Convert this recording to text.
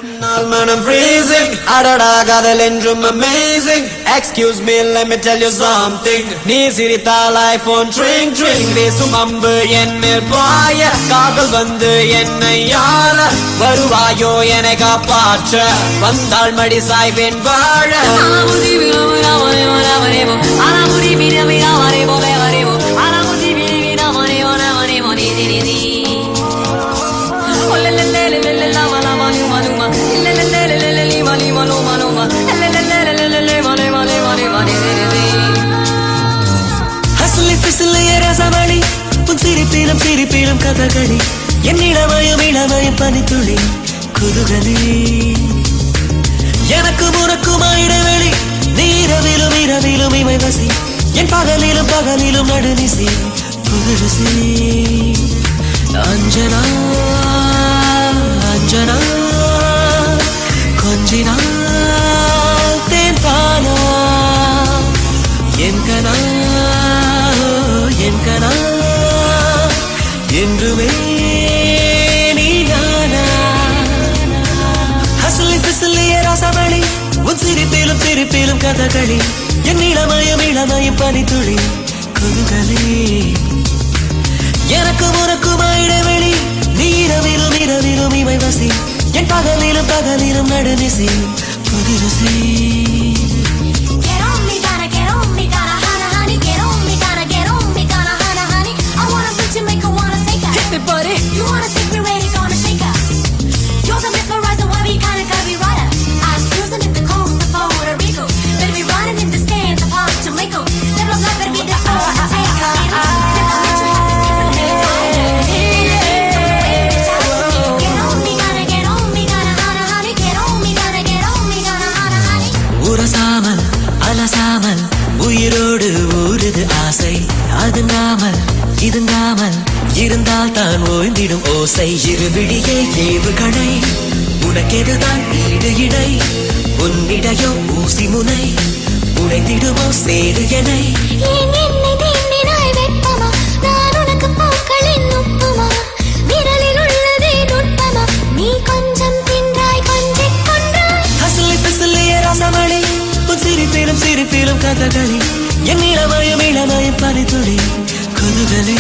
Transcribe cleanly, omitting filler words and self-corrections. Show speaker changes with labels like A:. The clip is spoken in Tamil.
A: Man, I'm freezing. Adada gadal என்றும் amazing. Excuse me, let me tell you something. நீ சிரித்தால் iPhone ட்ரிங் ட்ரிங் வீசும் அம்பு என் மேல் பாய காதல் வந்து என்னை ஆள வருவாயோ என்னை காப்பாற்ற வந்தாள் மடி சாய்வேன் வாழ
B: சிரிப்பிலும் கதகளி என் இளமயம் பனித்துளி குதுகலி எனக்கும் உனக்குமா இடைவெளி நீ இரவிலும் இமை வசி என் பகலிலும் நடுநிசி புதுரசி அஞ்சனா அஞ்சனா கொஞ்சினா தேன் பானா என் கனா என்றுமே நீ நானா ஹசலி பிசலிய ரசமணி உன் சிரிப்பிலும் கதகளி என் இளமயம் பனித்துளி குதுகலி எனக்கும் உனக்குமா இடைவெளி நீ இரவிலும் இமை வசி என் பகலிலும் நடுநிசி புதுரசி
C: You wanna take me where you gonna shake up? You're the mesmerizer, why we kinda got me right up. I'm cruising in the coast of Puerto Rico. Better be riding in the stands of Palm Jamaica. That love life better be the overtaker. Get on me, gonna get on me, gonna honey. Get on me, gonna get on me, gonna honey.
B: உரசாமல் அலசாமல் உயிரோடு ஊறுது ஆசை அதுங்காமல் இதுங்காமல் இருந்தால் தான் ஓய்ந்திடும் ஓசை இருவிடியே ஏவுகணை உனக்கெதுதான் ஈடு இடை உன்னிடையோ ஊசி முனை உடைந்திடுமோ சேது எனை சிரிப்பிலும் கதகளி என் இளமயம் பனித்துளி குதுகலி